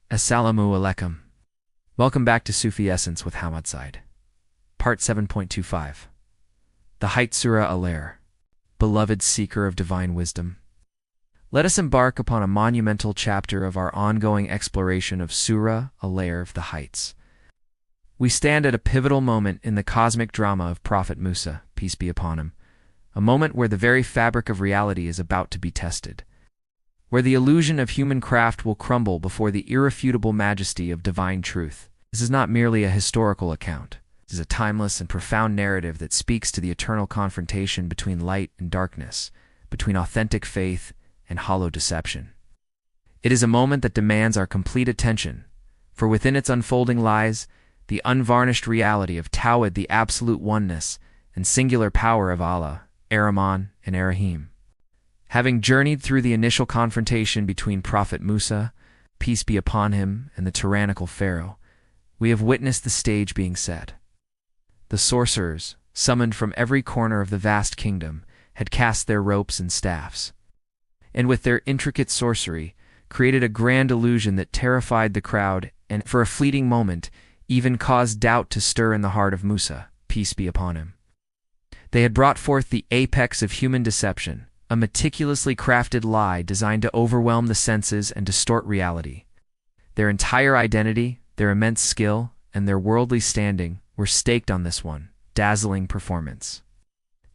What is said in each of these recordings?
Assalamu alaikum. Welcome back to Sufi Essence with Hammad Syed. Part 7.25. The Height Surah Al-A'raf. Beloved seeker of divine wisdom. Let us embark upon a monumental chapter of our ongoing exploration of Surah Al-A'raf, the Heights. We stand at a pivotal moment in the cosmic drama of Prophet Musa, peace be upon him, a moment where the very fabric of reality is about to be tested, where the illusion of human craft will crumble before the irrefutable majesty of divine truth. This is not merely a historical account. It is a timeless and profound narrative that speaks to the eternal confrontation between light and darkness, between authentic faith and hollow deception. It is a moment that demands our complete attention, for within its unfolding lies the unvarnished reality of Tawhid, the absolute oneness and singular power of Allah, Ar-Rahman and Ar-Rahim. Having journeyed through the initial confrontation between Prophet Musa, peace be upon him, and the tyrannical Pharaoh, we have witnessed the stage being set. The sorcerers, summoned from every corner of the vast kingdom, had cast their ropes and staffs, and with their intricate sorcery, created a grand illusion that terrified the crowd and, for a fleeting moment, even caused doubt to stir in the heart of Musa, peace be upon him. They had brought forth the apex of human deception, a meticulously crafted lie designed to overwhelm the senses and distort reality. Their entire identity, their immense skill, and their worldly standing were staked on this one dazzling performance.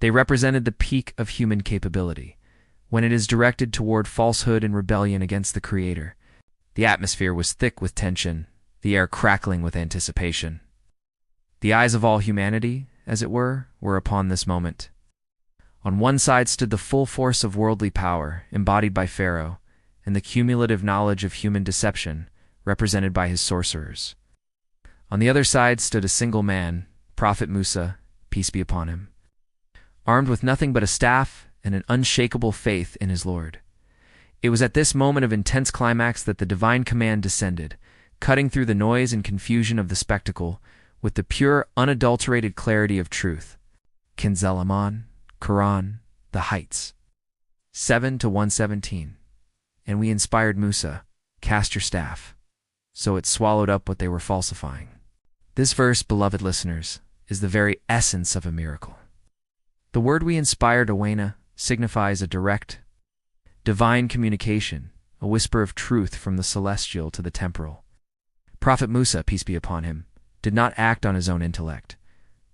They represented the peak of human capability, when it is directed toward falsehood and rebellion against the Creator. The atmosphere was thick with tension, the air crackling with anticipation. The eyes of all humanity, as it were upon this moment. On one side stood the full force of worldly power, embodied by Pharaoh, and the cumulative knowledge of human deception, represented by his sorcerers. On the other side stood a single man, Prophet Musa, peace be upon him, armed with nothing but a staff and an unshakable faith in his Lord. It was at this moment of intense climax that the divine command descended, cutting through the noise and confusion of the spectacle with the pure, unadulterated clarity of truth. Kinzalaman, Quran, the Heights. 7-117. And we inspired Musa, cast your staff. So it swallowed up what they were falsifying. This verse, beloved listeners, is the very essence of a miracle. The word we inspired, Awena, signifies a direct, divine communication, a whisper of truth from the celestial to the temporal. Prophet Musa, peace be upon him, did not act on his own intellect,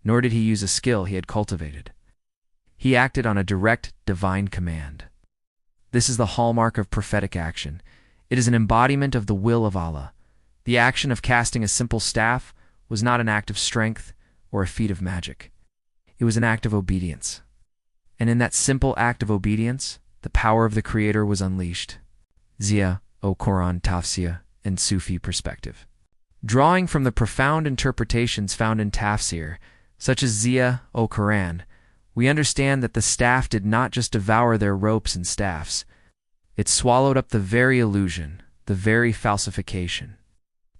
nor did he use a skill he had cultivated. He acted on a direct, divine command. This is the hallmark of prophetic action. It is an embodiment of the will of Allah. The action of casting a simple staff was not an act of strength or a feat of magic. It was an act of obedience. And in that simple act of obedience, the power of the Creator was unleashed. Zia, O Quran Tafsir, and Sufi perspective. Drawing from the profound interpretations found in Tafsir, such as Zia, O Quran, we understand that the staff did not just devour their ropes and staffs. It swallowed up the very illusion, the very falsification.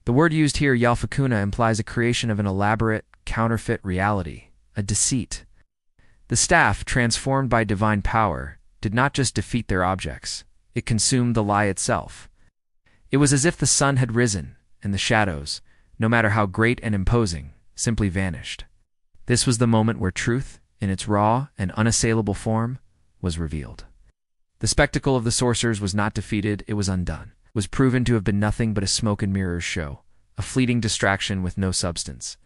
The word used here, yalfakuna, implies a creation of an elaborate, counterfeit reality, a deceit. The staff, transformed by divine power, did not just defeat their objects. It consumed the lie itself. It was as if the sun had risen, and the shadows, no matter how great and imposing, simply vanished. This was the moment where truth, in its raw and unassailable form, was revealed. The spectacle of the sorcerers was not defeated, it was undone. It was proven to have been nothing but a smoke and mirrors show, a fleeting distraction with no substance.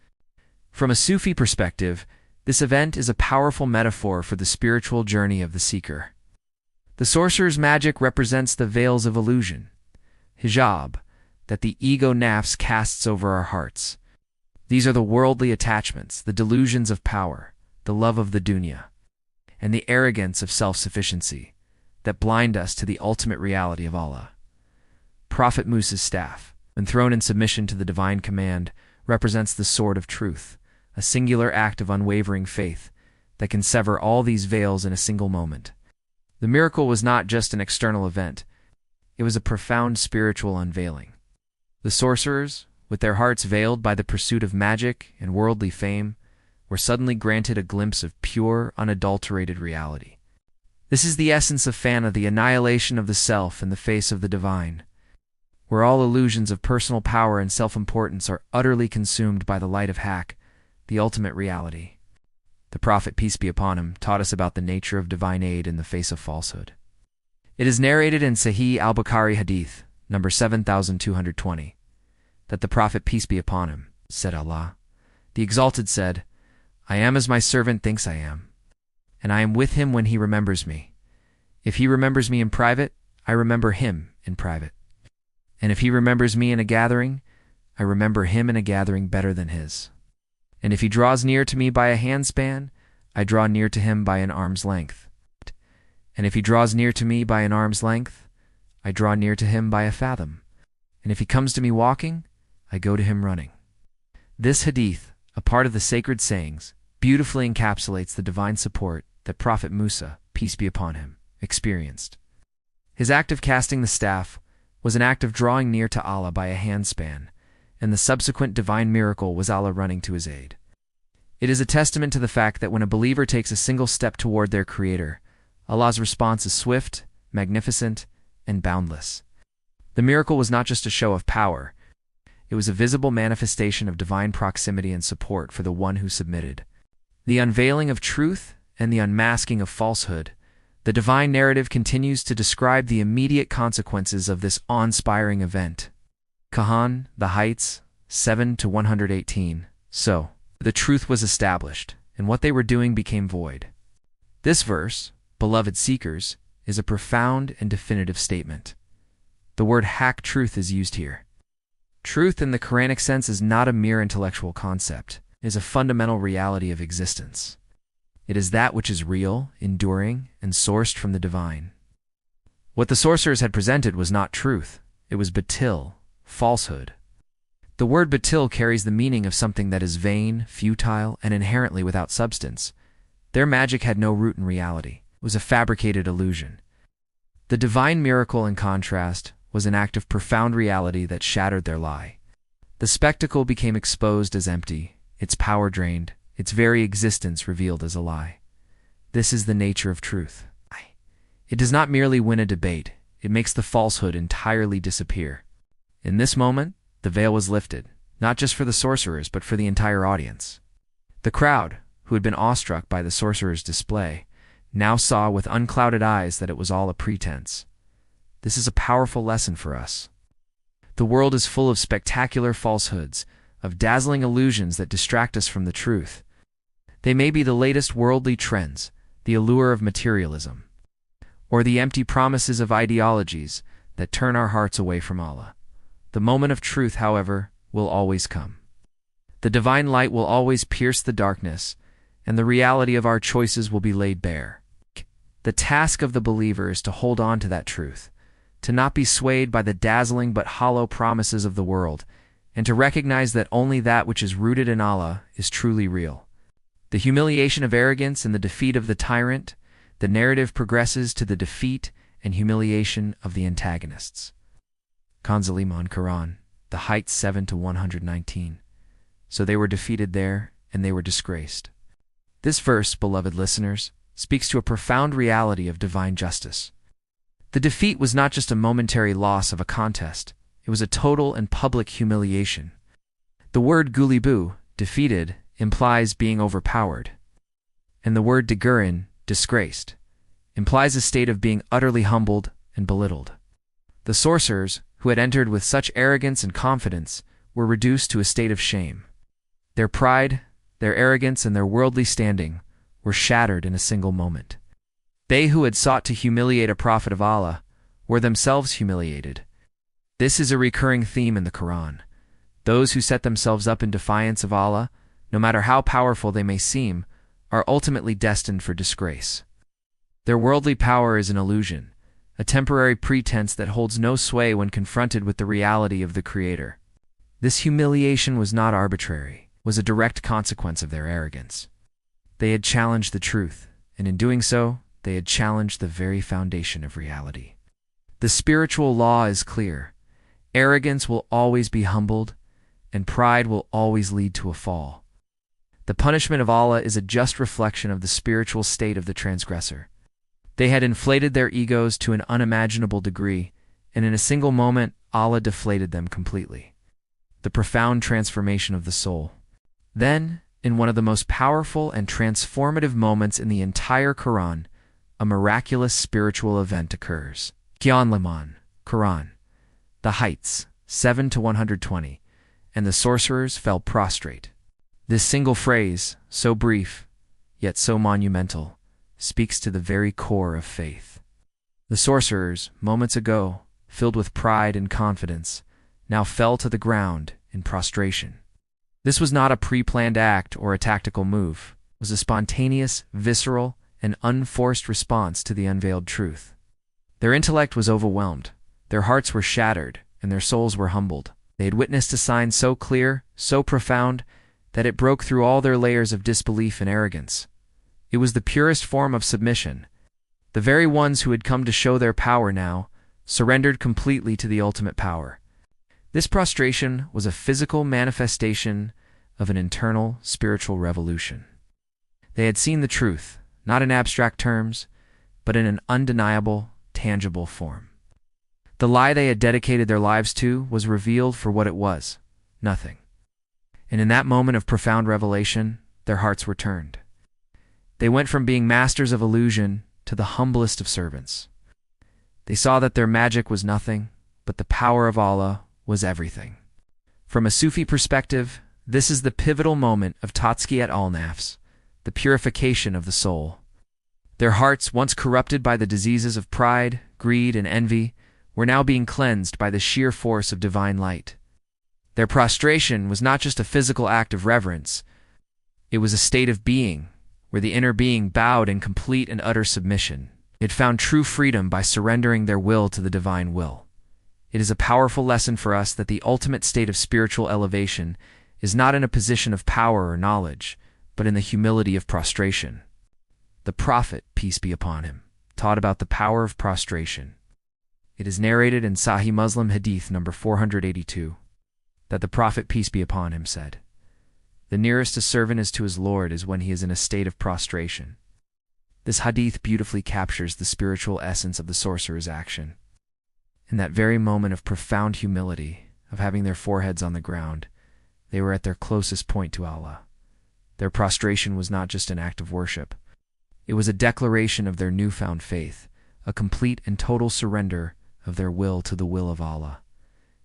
From a Sufi perspective, this event is a powerful metaphor for the spiritual journey of the seeker. The sorcerer's magic represents the veils of illusion, hijab, that the ego nafs casts over our hearts. These are the worldly attachments, the delusions of power, the love of the dunya, and the arrogance of self-sufficiency that blind us to the ultimate reality of Allah. Prophet Musa's staff, when thrown in submission to the divine command, represents the sword of truth, a singular act of unwavering faith that can sever all these veils in a single moment. The miracle was not just an external event, it was a profound spiritual unveiling. The sorcerers, with their hearts veiled by the pursuit of magic and worldly fame, were suddenly granted a glimpse of pure, unadulterated reality. This is the essence of Fana, the annihilation of the self in the face of the divine. where all illusions of personal power and self-importance are utterly consumed by the light of Haqq, the ultimate reality. The Prophet, peace be upon him, taught us about the nature of divine aid in the face of falsehood. It is narrated in Sahih al-Bukhari Hadith, number 7220, that the Prophet, peace be upon him, said, Allah, the Exalted, said, I am as my servant thinks I am, and I am with him when he remembers me. If he remembers me in private, I remember him in private. And if he remembers me in a gathering, I remember him in a gathering better than his. And if he draws near to me by a handspan, I draw near to him by an arm's length. And if he draws near to me by an arm's length, I draw near to him by a fathom. And if he comes to me walking, I go to him running. This hadith, a part of the sacred sayings, beautifully encapsulates the divine support that Prophet Musa, peace be upon him, experienced. His act of casting the staff was an act of drawing near to Allah by a handspan, and the subsequent divine miracle was Allah running to his aid. It is a testament to the fact that when a believer takes a single step toward their Creator, Allah's response is swift, magnificent, and boundless. The miracle was not just a show of power, it was a visible manifestation of divine proximity and support for the one who submitted. The unveiling of truth and the unmasking of falsehood, the divine narrative continues to describe the immediate consequences of this awe-inspiring event. Quran, The Heights, 7-118. So, the truth was established, and what they were doing became void. This verse, beloved seekers, is a profound and definitive statement. The word Haqq, truth, is used here. Truth in the Quranic sense is not a mere intellectual concept. It is a fundamental reality of existence. It is that which is real, enduring, and sourced from the divine. What the sorcerers had presented was not truth. It was batil, falsehood. The word batil carries the meaning of something that is vain, futile, and inherently without substance. Their magic had no root in reality. It was a fabricated illusion. The divine miracle, in contrast, was an act of profound reality that shattered their lie. The spectacle became exposed as empty, its power drained, its very existence revealed as a lie. This is the nature of truth. It does not merely win a debate, it makes the falsehood entirely disappear. In this moment, the veil was lifted, not just for the sorcerers, but for the entire audience. The crowd, who had been awestruck by the sorcerers' display, now saw with unclouded eyes that it was all a pretense. This is a powerful lesson for us. The world is full of spectacular falsehoods, of dazzling illusions that distract us from the truth. They may be the latest worldly trends, the allure of materialism, or the empty promises of ideologies that turn our hearts away from Allah. The moment of truth, however, will always come. The divine light will always pierce the darkness, and the reality of our choices will be laid bare. The task of the believer is to hold on to that truth, to not be swayed by the dazzling but hollow promises of the world, and to recognize that only that which is rooted in Allah is truly real. The humiliation of arrogance and the defeat of the tyrant, the narrative progresses to the defeat and humiliation of the antagonists. Kanzaliman Quran, The Heights, 7-119. So they were defeated there, and they were disgraced. This verse, beloved listeners, speaks to a profound reality of divine justice. The defeat was not just a momentary loss of a contest, it was a total and public humiliation. The word gulibu, defeated, implies being overpowered, and the word degurin, disgraced, implies a state of being utterly humbled and belittled. The sorcerers, who had entered with such arrogance and confidence, were reduced to a state of shame. Their pride, their arrogance, and their worldly standing were shattered in a single moment. They who had sought to humiliate a prophet of Allah were themselves humiliated. This is a recurring theme in the Quran. Those who set themselves up in defiance of Allah, no matter how powerful they may seem, are ultimately destined for disgrace. Their worldly power is an illusion, a temporary pretense that holds no sway when confronted with the reality of the Creator. This humiliation was not arbitrary, it was a direct consequence of their arrogance. They had challenged the truth, and in doing so, they had challenged the very foundation of reality. The spiritual law is clear. Arrogance will always be humbled, and pride will always lead to a fall. The punishment of Allah is a just reflection of the spiritual state of the transgressor. They had inflated their egos to an unimaginable degree, and in a single moment, Allah deflated them completely. The profound transformation of the soul. Then, in one of the most powerful and transformative moments in the entire Quran, a miraculous spiritual event occurs. Liman, Quran. The heights, 7 to 120, and the sorcerers fell prostrate. This single phrase, so brief, yet so monumental, speaks to the very core of faith. The sorcerers, moments ago, filled with pride and confidence, now fell to the ground in prostration. This was not a pre-planned act or a tactical move. It was a spontaneous, visceral, and unforced response to the unveiled truth. Their intellect was overwhelmed, their hearts were shattered, and their souls were humbled. They had witnessed a sign so clear, so profound, that it broke through all their layers of disbelief and arrogance. It was the purest form of submission. The very ones who had come to show their power now surrendered completely to the ultimate power. This prostration was a physical manifestation of an internal spiritual revolution. They had seen the truth, not in abstract terms, but in an undeniable, tangible form. The lie they had dedicated their lives to was revealed for what it was, nothing. And in that moment of profound revelation, their hearts were turned. They went from being masters of illusion to the humblest of servants. They saw that their magic was nothing, but the power of Allah was everything. From a Sufi perspective, this is the pivotal moment of Tazkiyat al-Nafs, the purification of the soul. Their hearts, once corrupted by the diseases of pride, greed, and envy, were now being cleansed by the sheer force of divine light. Their prostration was not just a physical act of reverence, it was a state of being, where the inner being bowed in complete and utter submission. It found true freedom by surrendering their will to the divine will. It is a powerful lesson for us that the ultimate state of spiritual elevation is not in a position of power or knowledge, but in the humility of prostration. The Prophet, peace be upon him, taught about the power of prostration. It is narrated in Sahih Muslim Hadith number 482 that the Prophet, peace be upon him, said, "The nearest a servant is to his Lord is when he is in a state of prostration." This hadith beautifully captures the spiritual essence of the sorcerer's action. In that very moment of profound humility, of having their foreheads on the ground, they were at their closest point to Allah. Their prostration was not just an act of worship. It was a declaration of their newfound faith, a complete and total surrender of their will to the will of Allah.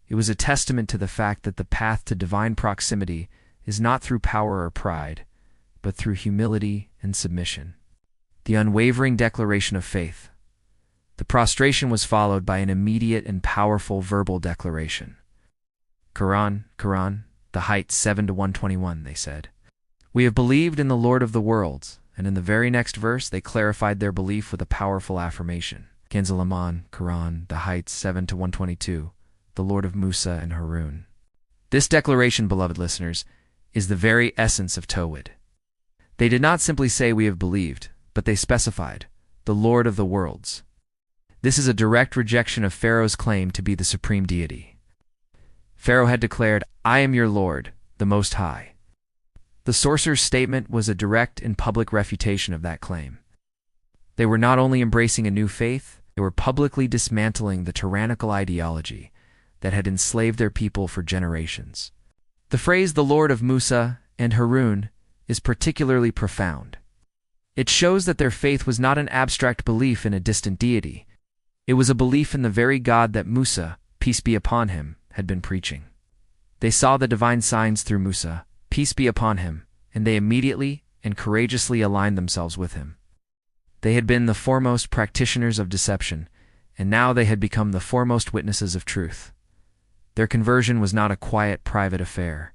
It was a testament to the fact that the path to divine proximity is not through power or pride, but through humility and submission. The unwavering declaration of faith. The prostration was followed by an immediate and powerful verbal declaration. Quran, the height 7 to 121, they said, "We have believed in the Lord of the worlds," and in the very next verse they clarified their belief with a powerful affirmation. Liman, Quran, the height 7 to 122, the Lord of Musa and Harun. This declaration, beloved listeners, is the very essence of Tawhid. They did not simply say we have believed, but they specified, the Lord of the worlds. This is a direct rejection of Pharaoh's claim to be the supreme deity. Pharaoh had declared, "I am your Lord, the Most High." The sorcerer's statement was a direct and public refutation of that claim. They were not only embracing a new faith, they were publicly dismantling the tyrannical ideology that had enslaved their people for generations. The phrase, "the Lord of Musa and Harun," is particularly profound. It shows that their faith was not an abstract belief in a distant deity. It was a belief in the very God that Musa, peace be upon him, had been preaching. They saw the divine signs through Musa, peace be upon him, and they immediately and courageously aligned themselves with him. They had been the foremost practitioners of deception, and now they had become the foremost witnesses of truth. Their conversion was not a quiet, private affair.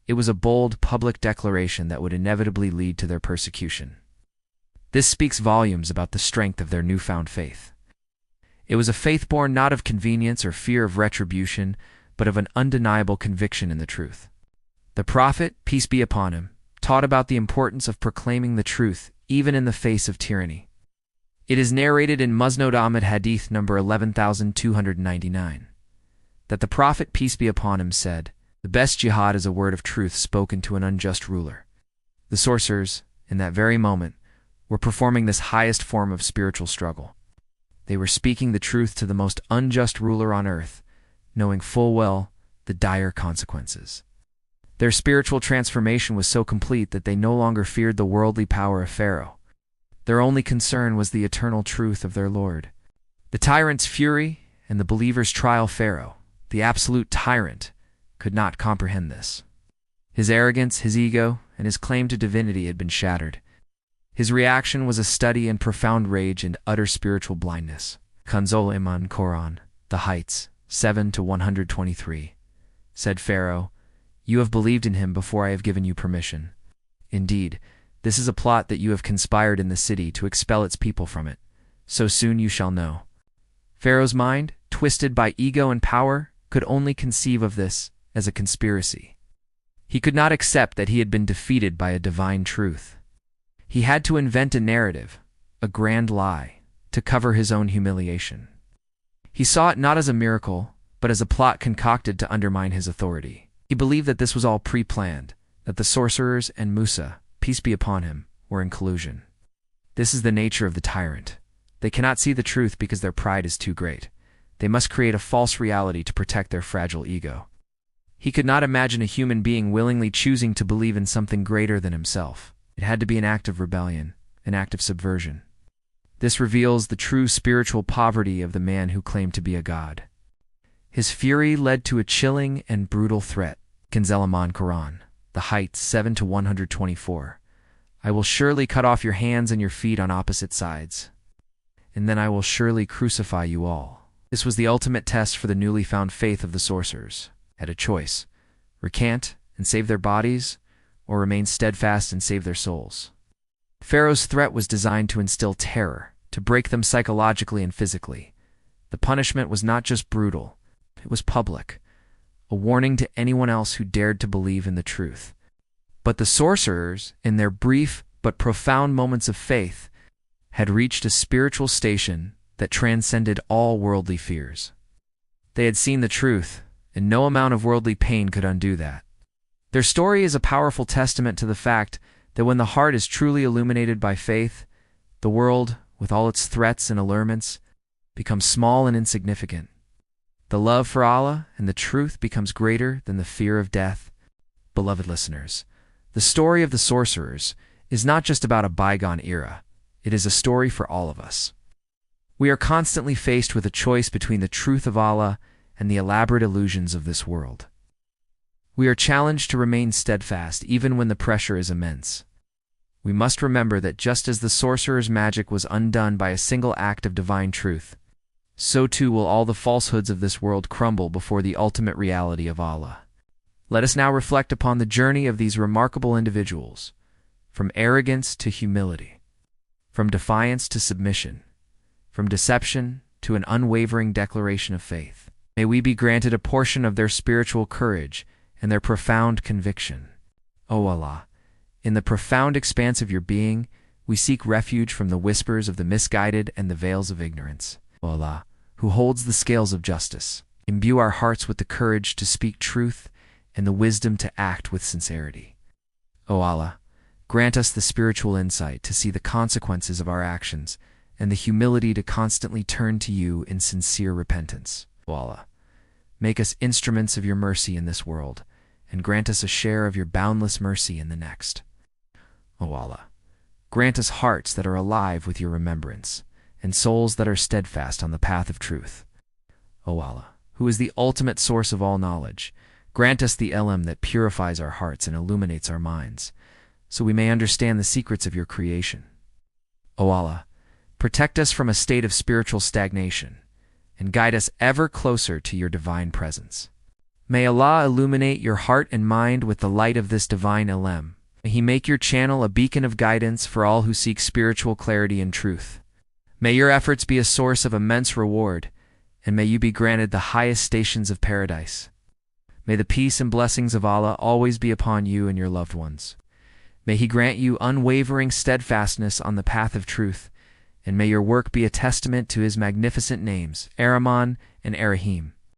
It was a bold, public declaration that would inevitably lead to their persecution. This speaks volumes about the strength of their newfound faith. It was a faith born not of convenience or fear of retribution, but of an undeniable conviction in the truth. The Prophet, peace be upon him, taught about the importance of proclaiming the truth even in the face of tyranny. It is narrated in Musnad Ahmad Hadith number 11299 that the Prophet, peace be upon him, said, "The best jihad is a word of truth spoken to an unjust ruler." The sorcerers, in that very moment, were performing this highest form of spiritual struggle. They were speaking the truth to the most unjust ruler on earth, knowing full well the dire consequences. Their spiritual transformation was so complete that they no longer feared the worldly power of Pharaoh. Their only concern was the eternal truth of their Lord. The tyrant's fury and the believer's trial Pharaoh, the absolute tyrant, could not comprehend this. His arrogance, his ego, and his claim to divinity had been shattered. His reaction was a study in profound rage and utter spiritual blindness. Kanzul Iman Quran, The Heights, 7-123. Said Pharaoh, "You have believed in him before I have given you permission. Indeed, this is a plot that you have conspired in the city to expel its people from it. So soon you shall know." Pharaoh's mind, twisted by ego and power, could only conceive of this as a conspiracy. He could not accept that he had been defeated by a divine truth. He had to invent a narrative, a grand lie, to cover his own humiliation. He saw it not as a miracle, but as a plot concocted to undermine his authority. He believed that this was all pre-planned, that the sorcerers and Musa, peace be upon him, were in collusion. This is the nature of the tyrant. They cannot see the truth because their pride is too great. They must create a false reality to protect their fragile ego. He could not imagine a human being willingly choosing to believe in something greater than himself. It had to be an act of rebellion, an act of subversion. This reveals the true spiritual poverty of the man who claimed to be a god. His fury led to a chilling and brutal threat. Kanzelaman Quran, The Heights, 7-124. "I will surely cut off your hands and your feet on opposite sides, and then I will surely crucify you all." This was the ultimate test for the newly found faith of the sorcerers. Had a choice: recant and save their bodies, or remain steadfast and save their souls. Pharaoh's threat was designed to instill terror, to break them psychologically and physically. The punishment was not just brutal, it was public, a warning to anyone else who dared to believe in the truth. But the sorcerers, in their brief but profound moments of faith, had reached a spiritual station that transcended all worldly fears. They had seen the truth, and no amount of worldly pain could undo that. Their story is a powerful testament to the fact that when the heart is truly illuminated by faith, the world, with all its threats and allurements, becomes small and insignificant. The love for Allah and the truth becomes greater than the fear of death. Beloved listeners, the story of the sorcerers is not just about a bygone era. It is a story for all of us. We are constantly faced with a choice between the truth of Allah and the elaborate illusions of this world. We are challenged to remain steadfast even when the pressure is immense. We must remember that just as the sorcerer's magic was undone by a single act of divine truth, so too will all the falsehoods of this world crumble before the ultimate reality of Allah. Let us now reflect upon the journey of these remarkable individuals, from arrogance to humility, from defiance to submission, from deception to an unwavering declaration of faith. May we be granted a portion of their spiritual courage and their profound conviction. O Allah, in the profound expanse of your being, we seek refuge from the whispers of the misguided and the veils of ignorance. O Allah, who holds the scales of justice, imbue our hearts with the courage to speak truth and the wisdom to act with sincerity. O Allah, grant us the spiritual insight to see the consequences of our actions and the humility to constantly turn to you in sincere repentance. O Allah, make us instruments of your mercy in this world, and grant us a share of your boundless mercy in the next. O Allah, grant us hearts that are alive with your remembrance, and souls that are steadfast on the path of truth. O Allah, who is the ultimate source of all knowledge, grant us the ilm that purifies our hearts and illuminates our minds, so we may understand the secrets of your creation. O Allah, protect us from a state of spiritual stagnation, and guide us ever closer to your divine presence. May Allah illuminate your heart and mind with the light of this divine ilm. May He make your channel a beacon of guidance for all who seek spiritual clarity and truth. May your efforts be a source of immense reward, and may you be granted the highest stations of paradise. May the peace and blessings of Allah always be upon you and your loved ones. May He grant you unwavering steadfastness on the path of truth, and may your work be a testament to His magnificent names, Ar-Rahman and Ar-Rahim.